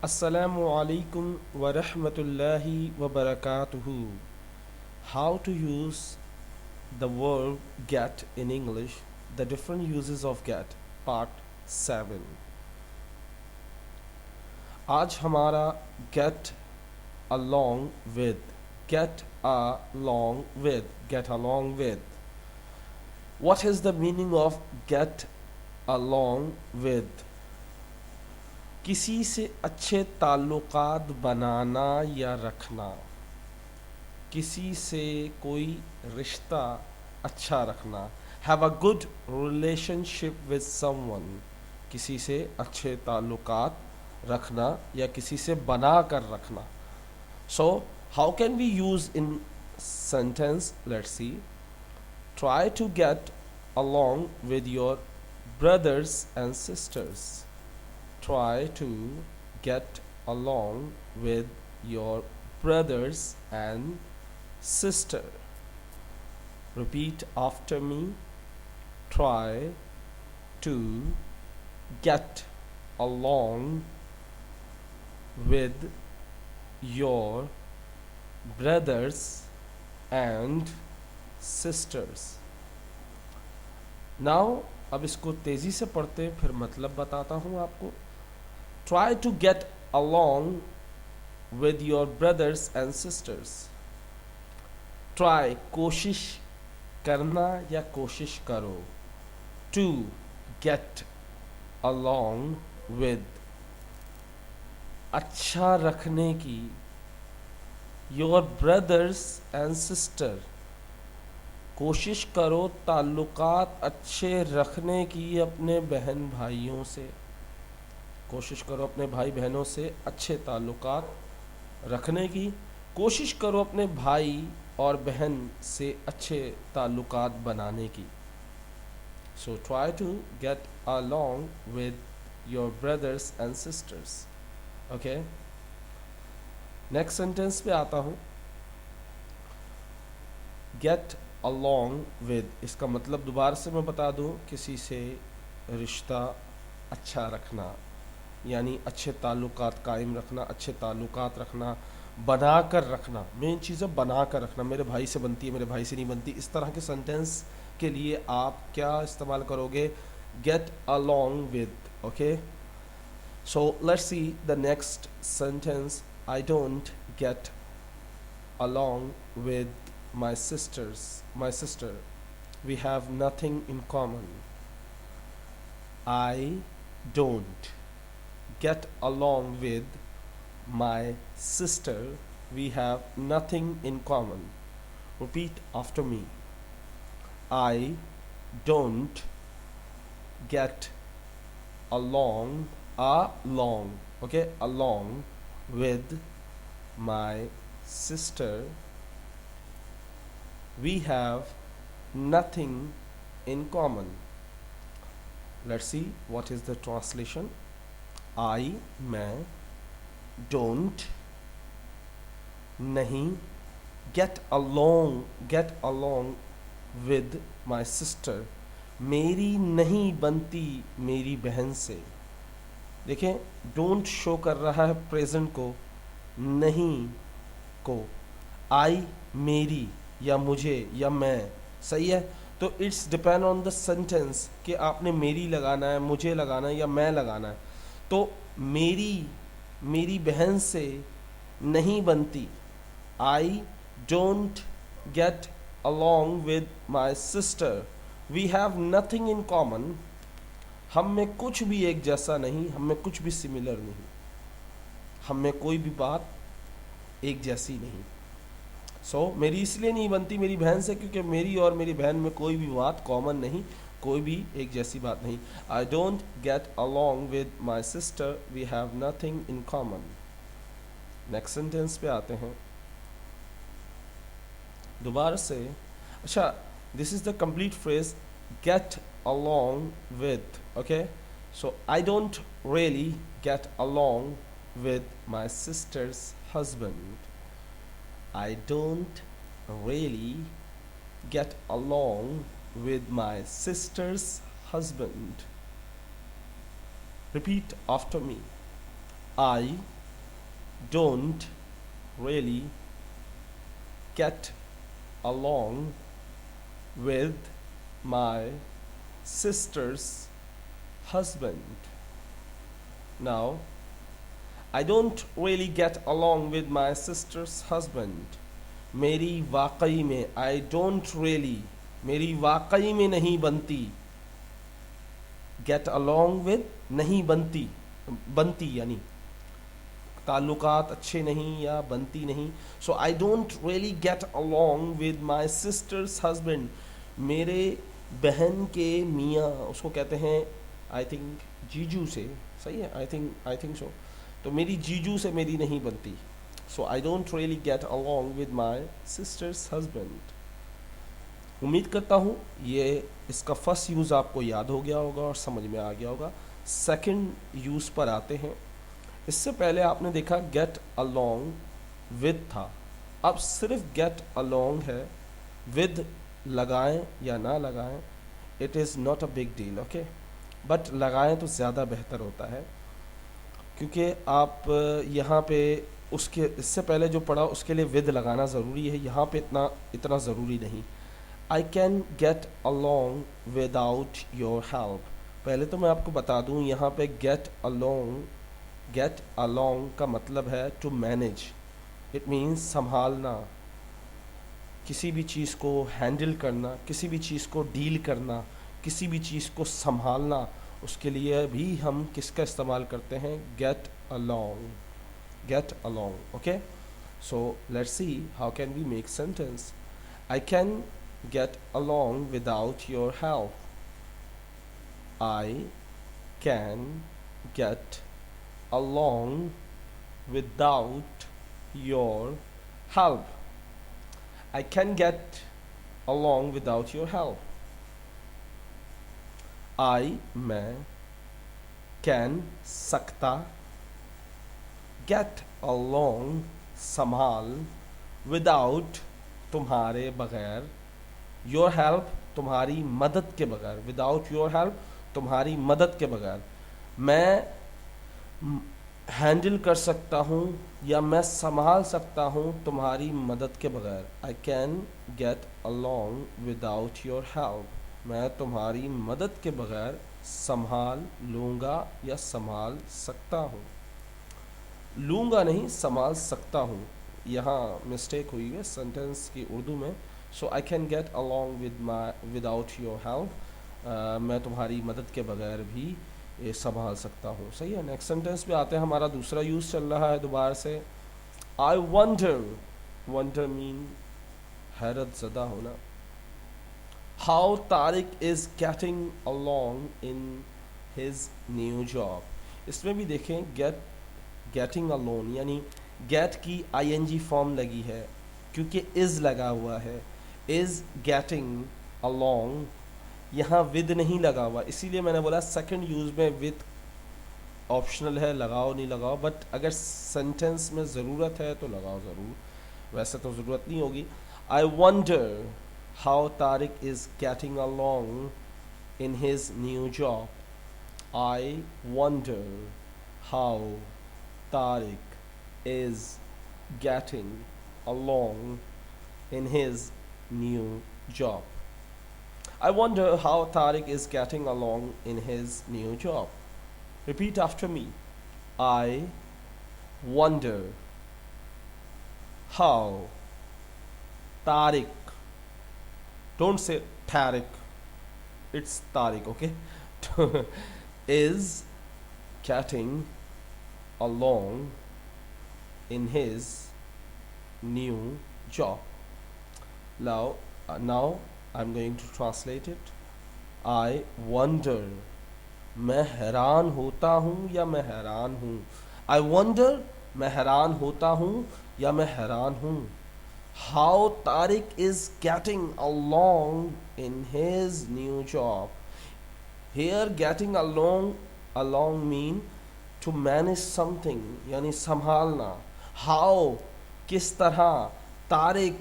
Assalamu alaikum wa rahmatullahi wa barakatuhu. How to use the verb get in English, the different uses of get, part 7. आज हमारा get along with, get along with, get along with. What is the meaning of get along with? किसी से अच्छे ताल्लुकात बनाना या रखना, किसी से कोई रिश्ता अच्छा रखना. Have a good relationship with someone, किसी से अच्छे ताल्लुकात रखना या किसी से बना कर रखना. So how can we use in sentence? Let's see. Try to get along with your brothers and sisters. Try to get along with your brothers and sister. Repeat after me. Try to get along with your brothers and sisters. Now अब इसको तेज़ी से पढ़ते फिर मतलब बताता हूँ आपको. Try to get along with your brothers and sisters. Try, कोशिश करना या कोशिश करो. To get along with, अच्छा रखने की. Your brothers and sister, कोशिश करो ताल्लुकात अच्छे रखने की अपने बहन भाइयों से. कोशिश करो अपने भाई बहनों से अच्छे ताल्लुकात रखने की. कोशिश करो अपने भाई और बहन से अच्छे ताल्लुकात बनाने की. So try to get along with your brothers and sisters. Okay, next sentence पे आता हूँ. गेट अलॉन्ग विद, इसका मतलब दोबारा से मैं बता दूँ, किसी से रिश्ता अच्छा रखना, यानी अच्छे ताल्लुकात कायम रखना, अच्छे ताल्लुकात रखना, बना कर रखना. मेन चीज़ है बना कर रखना. मेरे भाई से बनती है, मेरे भाई से नहीं बनती. इस तरह के सेंटेंस के लिए आप क्या इस्तेमाल करोगे? Get along with. Okay, so let's see the next sentence. I don't get along with my sister. We have nothing in common. I don't get along with my sister. We have nothing in common. Repeat after me. I don't get along, okay, along with my sister. We have nothing in common. Let's see what is the translation. I, मैं, don't, नहीं, get along with my sister, मेरी नहीं बनती मेरी बहन से. देखें, don't show कर रहा है प्रेजेंट को, नहीं को. I, मेरी या मुझे या मैं. सही है. तो it's depend on the sentence कि आपने मेरी लगाना है, मुझे लगाना है या मैं लगाना है. तो मेरी बहन से नहीं बनती. I don't get along with my sister. We have nothing in common. हम में कुछ भी एक जैसा नहीं, हम में कुछ भी सिमिलर नहीं, हम में कोई भी बात एक जैसी नहीं. मेरी इसलिए नहीं बनती मेरी बहन से क्योंकि मेरी और मेरी बहन में कोई भी बात कॉमन नहीं, कोई भी एक जैसी बात नहीं. I don't get along with my sister. We have nothing in common. Next sentence पे आते हैं दोबारा से. अच्छा, this is the complete phrase, get along with. Okay, so I don't really get along with my sister's husband. I don't really get along with my sister's husband. Repeat after me. I don't really get along with my sister's husband. Now, I don't really get along with my sister's husband. मेरी वाकई में I don't really, मेरी वाकई में नहीं बनती, get along with नहीं बनती, बनती यानी ताल्लुकात अच्छे नहीं या बनती नहीं. So I don't really get along with my sister's husband. मेरे बहन के मियाँ, उसको कहते हैं आई थिंक जीजू से, सही है, आई थिंक सो. तो मेरी जीजू से मेरी नहीं बनती. So I don't really get along with my sister's husband. उम्मीद करता हूँ ये इसका फर्स्ट यूज़ आपको याद हो गया होगा और समझ में आ गया होगा. सेकंड यूज़ पर आते हैं. इससे पहले आपने देखा गेट अलोंग विद था, अब सिर्फ गेट अलोंग है. विद लगाएं या ना लगाएं, it is not a big deal, okay. But लगाएं तो ज़्यादा बेहतर होता है, क्योंकि आप यहाँ पे उसके इससे पहले जो पढ़ा उसके लिए विद लगाना ज़रूरी है, यहाँ पे इतना ज़रूरी नहीं. आई can get along without your help. पहले तो मैं आपको बता दूँ, यहाँ पे गेट अलोंग का मतलब है टू मैनेज. इट मीन्स संभालना, किसी भी चीज़ को हैंडल करना, किसी भी चीज़ को डील करना, किसी भी चीज़ को संभालना. उसके लिए भी हम किसका इस्तेमाल करते हैं? Get along, okay. So let's see how can we make sentence. I can get along without your help. I can get along without your help. I can get along without your help. मैं can सकता, get along संभाल, without तुम्हारे बगैर, your help तुम्हारी मदद के बगैर, without your help तुम्हारी मदद के बगैर. मैं हैंडल कर सकता हूँ या मैं संभाल सकता हूँ तुम्हारी मदद के बगैर. आई can get along without your help. मैं तुम्हारी मदद के बगैर संभाल लूँगा या संभाल सकता हूँ. लूँगा नहीं, संभाल सकता हूँ. यहाँ मिस्टेक हुई है सेंटेंस की उर्दू में. So I can get along without your help. मैं तुम्हारी मदद के बगैर भी ये संभाल सकता हूँ. सही है. नेक्स्ट सेंटेंस पे आते हैं. हमारा दूसरा यूज़ चल रहा है दोबारा से. आई वंडर मीन हैरत ज़दा होना. How Tariq is getting along in his new job. इसमें भी देखें गेटिंग अलोन यानी गेट की आईएनजी फॉर्म लगी है, क्योंकि इज़ लगा हुआ है. इज़ गेटिंग अलोंग, यहाँ विद नहीं लगा हुआ, इसीलिए मैंने बोला सेकंड यूज़ में विद ऑप्शनल है, लगाओ नहीं लगाओ. बट अगर सेंटेंस में ज़रूरत है तो लगाओ ज़रूर, वैसे तो ज़रूरत नहीं होगी. आई wonder how Tariq is getting along in his new job. I wonder how Tariq is getting along in his new job. I wonder how Tariq is getting along in his new job. Repeat after me. I wonder how Tariq, don't say Tariq, it's Tariq, okay? Is getting along in his new job. Now I'm going to translate it. I wonder, मैं हैरान होता हूँ या मैं हैरान हूँ. I wonder, मैं हैरान होता हूँ या मैं हैरान हूँ. How Tariq is getting along in his new job. Here getting along mean to manage something, यानी संभालना. How, किस तरह. Tariq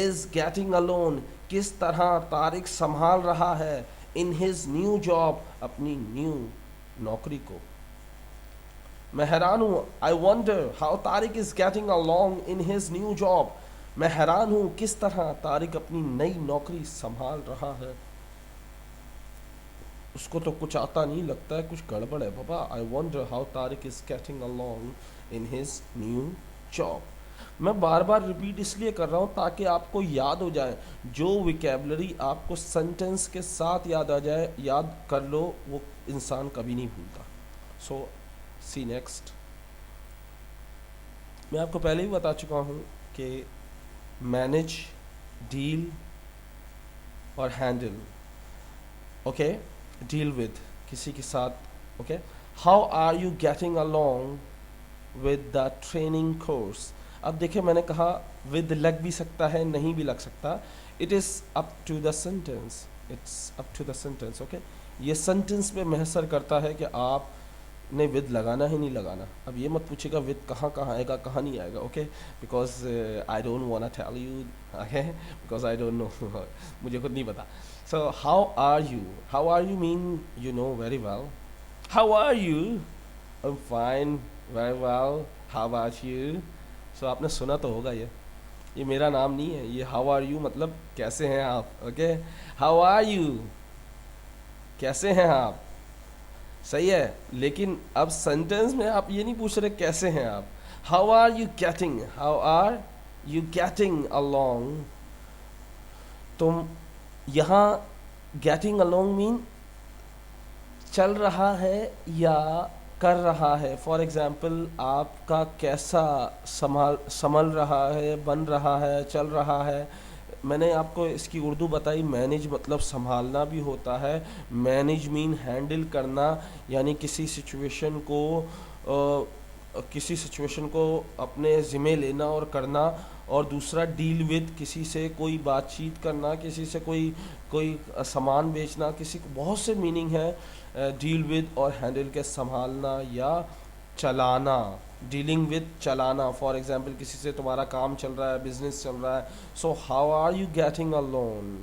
is getting along, किस तरह तारिक संभाल रहा है. इन हिज न्यू जॉब, अपनी न्यू नौकरी को. मैं हैरान हूँ, आई wonder how Tariq is getting along in his new job. मैं हैरान हूँ किस तरह तारिक अपनी नई नौकरी संभाल रहा है। उसको तो कुछ आता नहीं, लगता है कुछ गड़बड़ है बाबा। I wonder how Tariq is getting along in his new job. मैं बार बार रिपीट इसलिए कर रहा हूँ ताकि आपको याद हो जाए। जो विकेबलरी आपको सेंटेंस के साथ याद आ जाए, याद कर लो, वो इंसान कभी नहीं भूलता। So see next. मैं आपको पहले ही बता चुका हूँ कि मैनेज, डील और हैंडल, ओके, डील विद, किसी के साथ, okay. How are you getting along with the training course. अब देखिए, मैंने कहा विद लग भी सकता है, नहीं भी लग सकता। It is up to the sentence, it's up to the sentence, okay. ये सेंटेंस पे महसर करता है कि आप ने विद लगाना है नहीं लगाना। अब ये मत पूछेगा विद कहाँ कहाँ आएगा, कहाँ नहीं आएगा, okay, because I don't want to tell you, okay, because I don't know मुझे खुद नहीं पता। So how are you mean you know very well. How are you, I am fine, very well, how about you. So आपने सुना तो होगा, ये मेरा नाम नहीं है, ये हाउ आर यू मतलब कैसे हैं आप, ओके। हाउ आर यू, कैसे हैं आप, सही है। लेकिन अब सेंटेंस में आप ये नहीं पूछ रहे कैसे हैं आप। How are you getting, how are you getting along. तुम यहाँ गेटिंग अलोंग मीन चल रहा है या कर रहा है। फॉर एग्जाम्पल, आपका कैसा संभल रहा है, बन रहा है, चल रहा है। मैंने आपको इसकी उर्दू बताई, मैनेज मतलब संभालना भी होता है। मैनेज मीन हैंडल करना, यानी किसी सिचुएशन को अपने ज़िम्मे लेना और करना। और दूसरा डील विद, किसी से कोई बातचीत करना, किसी से कोई कोई सामान बेचना, किसी को बहुत से मीनिंग है डील विद और हैंडल के, संभालना या चलाना। डीलिंग विद, चलाना। फॉर एग्जाम्पल, किसी से तुम्हारा काम चल रहा है, बिजनेस चल रहा है। So how are you getting along,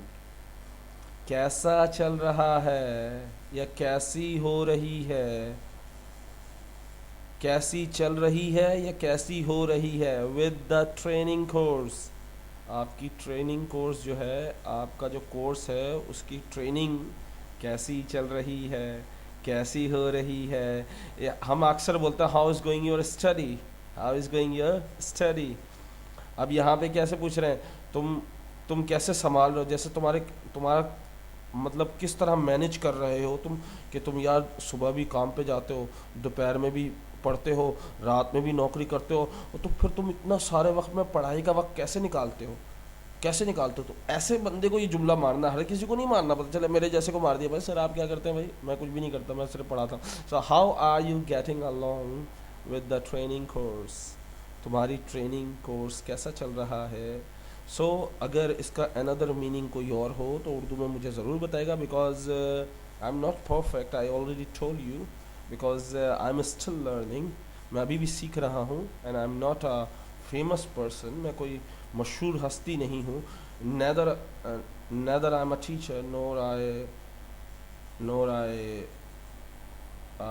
कैसा चल रहा है या कैसी हो रही है, कैसी चल रही है या कैसी हो रही है। विद द ट्रेनिंग कोर्स, आपकी ट्रेनिंग कोर्स जो है, आपका जो कोर्स है उसकी ट्रेनिंग कैसी चल रही है, कैसी हो रही है। हम अक्सर बोलते हैं how is going your study, how is going your study. अब यहाँ पे कैसे पूछ रहे हैं, तुम कैसे संभाल रहे हो, जैसे तुम्हारा मतलब किस तरह मैनेज कर रहे हो तुम, कि तुम यार सुबह भी काम पे जाते हो, दोपहर में भी पढ़ते हो, रात में भी नौकरी करते हो, तो फिर तुम इतना सारे वक्त में पढ़ाई का वक्त कैसे निकालते हो, कैसे निकालते हो। तो ऐसे बंदे को ये जुमला मारना, हर किसी को नहीं मारना। पता चले मेरे जैसे को मार दिया, भाई सर आप क्या करते हैं, भाई मैं कुछ भी नहीं करता, मैं सिर्फ पढ़ाता हूँ। So how are you getting along with the training course, तुम्हारी ट्रेनिंग कोर्स कैसा चल रहा है। सो अगर इसका अनदर मीनिंग कोई और हो तो उर्दू में मुझे ज़रूर बताएगा, because I am not perfect, I already told you, because I am still learning. मैं अभी भी सीख रहा हूँ, and I am not a famous person, मैं कोई मशहूर हस्ती नहीं हूँ। Neither I am a teacher, nor I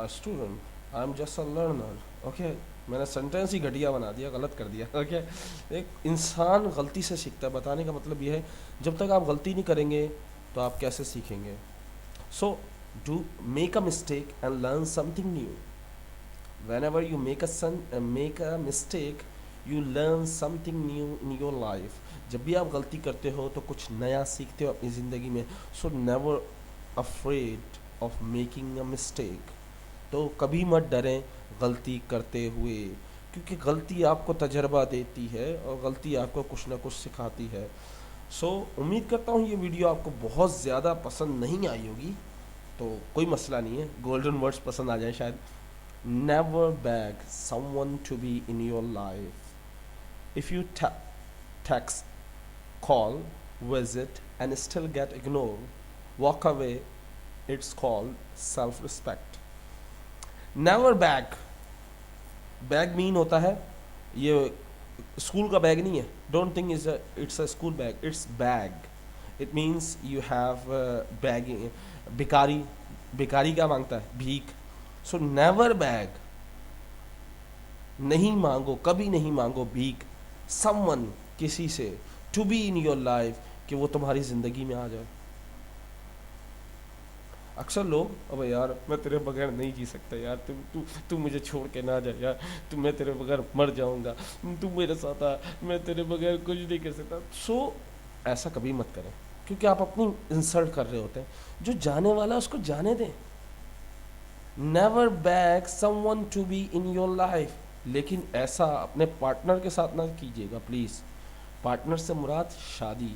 student, I am just a learner, okay. मैंने सेंटेंस ही घटिया बना दिया, गलत कर दिया, ओके। एक इंसान गलती से सीखता है, बताने का मतलब यह है, जब तक आप गलती नहीं करेंगे तो आप कैसे सीखेंगे। So do make a mistake and learn something new. whenever you make a mistake, you learn something new in your life. जब भी आप गलती करते हो तो कुछ नया सीखते हो अपनी ज़िंदगी में। So never afraid of making a mistake, तो कभी मत डरें गलती करते हुए, क्योंकि गलती आपको तजर्बा देती है और गलती आपको कुछ ना कुछ सिखाती है। सो उम्मीद करता हूँ ये वीडियो आपको बहुत ज़्यादा पसंद नहीं आई होगी, तो कोई मसला नहीं है, गोल्डन वर्ड्स पसंद आ जाए शायद। Never beg someone to be in your life. If you text, call, visit, and still get ignored, walk away. It's called self-respect. Never beg. Bag mean होता है, ये स्कूल का बैग नहीं है. Don't think it's a school bag. It's bag. It means you have bagging. भिखारी क्या मांगता है, भीख. So never beg. नहीं मांगो, कभी नहीं मांगो भीख समवन, किसी से, to be in your life, कि वो तुम्हारी ज़िंदगी में आ जाए। अक्सर लोग, अबे यार मैं तेरे बगैर नहीं जी सकता यार, तू मुझे छोड़ के ना जा यार, मैं तेरे बगैर मर जाऊंगा, तू मेरे साथ आ, मैं तेरे बगैर कुछ नहीं कर सकता। ऐसा कभी मत करें, क्योंकि आप अपनी इंसल्ट कर रहे होते हैं। जो जाने वाला है उसको जाने दें। Never beg someone to be in your life. लेकिन ऐसा अपने पार्टनर के साथ ना कीजिएगा प्लीज़। पार्टनर से मुराद शादी,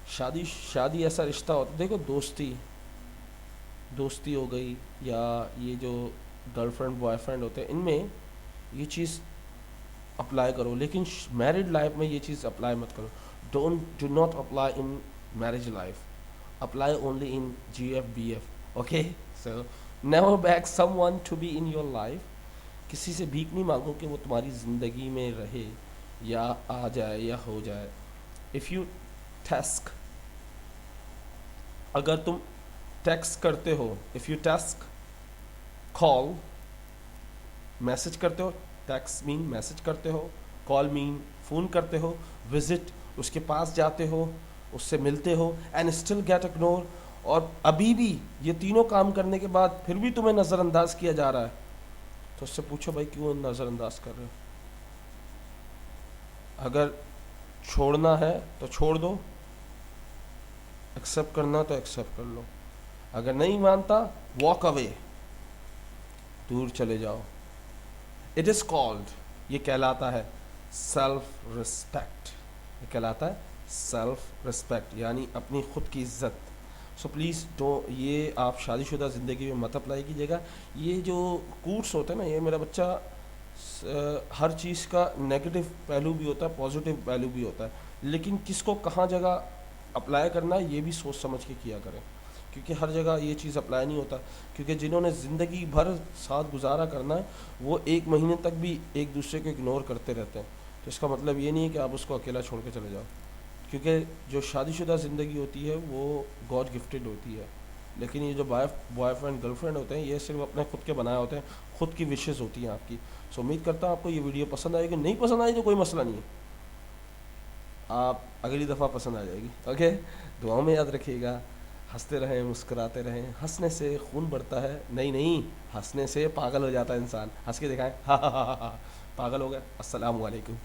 शादी शादी ऐसा रिश्ता होता है, देखो दोस्ती हो गई, या ये जो गर्लफ्रेंड बॉयफ्रेंड होते हैं, इनमें ये चीज़ अप्लाई करो, लेकिन मैरिड लाइफ में ये चीज़ अप्लाई मत करो। Do not apply in marriage life, apply only in GF BF। Okay, so never beg someone to be in your life. किसी से भीख नहीं मांगो कि वो तुम्हारी ज़िंदगी में रहे, या आ जाए या हो जाए। इफ़ यू टैस्क, अगर तुम टेक्स्ट करते हो, इफ़ यू टैस्क, कॉल, मैसेज करते हो, टेक्स्ट मीन मैसेज करते हो, कॉल मीन फ़ोन करते हो, विजिट उसके पास जाते हो, उससे मिलते हो, एंड स्टिल गेट इग्नोर, और अभी भी ये तीनों काम करने के बाद फिर भी तुम्हें नज़रअंदाज किया जा रहा है, तो उससे पूछो भाई क्यों नज़रअंदाज कर रहे हो। अगर छोड़ना है तो छोड़ दो, एक्सेप्ट करना तो एक्सेप्ट कर लो। अगर नहीं मानता, वॉक अवे, दूर चले जाओ। इट इज़ कॉल्ड, ये कहलाता है सेल्फ रिस्पेक्ट, ये कहलाता है सेल्फ रिस्पेक्ट, यानी अपनी खुद की इज्जत। सो प्लीज़ ये आप शादीशुदा ज़िंदगी में मत अप्लाई कीजिएगा। ये जो कोर्स होते हैं ना, ये मेरा बच्चा हर चीज़ का नेगेटिव पहलू भी होता है, पॉजिटिव पहलू भी होता है, लेकिन किसको कहाँ जगह अप्लाई करना है ये भी सोच समझ के किया करें, क्योंकि हर जगह ये चीज़ अप्लाई नहीं होता। क्योंकि जिन्होंने ज़िंदगी भर साथ गुजारा करना है, वो 1 महीने तक भी एक दूसरे को इग्नोर करते रहते हैं। तो इसका मतलब ये नहीं है कि आप उसको अकेला छोड़ के चले जाओ, क्योंकि जो शादीशुदा ज़िंदगी होती है वो गॉड गिफ्टेड होती है। लेकिन ये जो बॉयफ्रेंड गर्लफ्रेंड होते हैं, ये सिर्फ अपने खुद के बनाए होते हैं, खुद की विशेज़ होती हैं आपकी। सो उम्मीद करता हूँ आपको ये वीडियो पसंद आएगी। नहीं पसंद आई तो कोई मसला नहीं है, आप अगली दफ़ा पसंद आ जाएगी। ओके, दुआओं में याद रखिएगा। हंसते रहें, मुस्कुराते रहें। हंसने से खून बढ़ता है, नहीं, हंसने से पागल हो जाता है इंसान। हंस के दिखाएं, हा हा हा हा, पागल हो गया। अस्सलामु अलैकुम।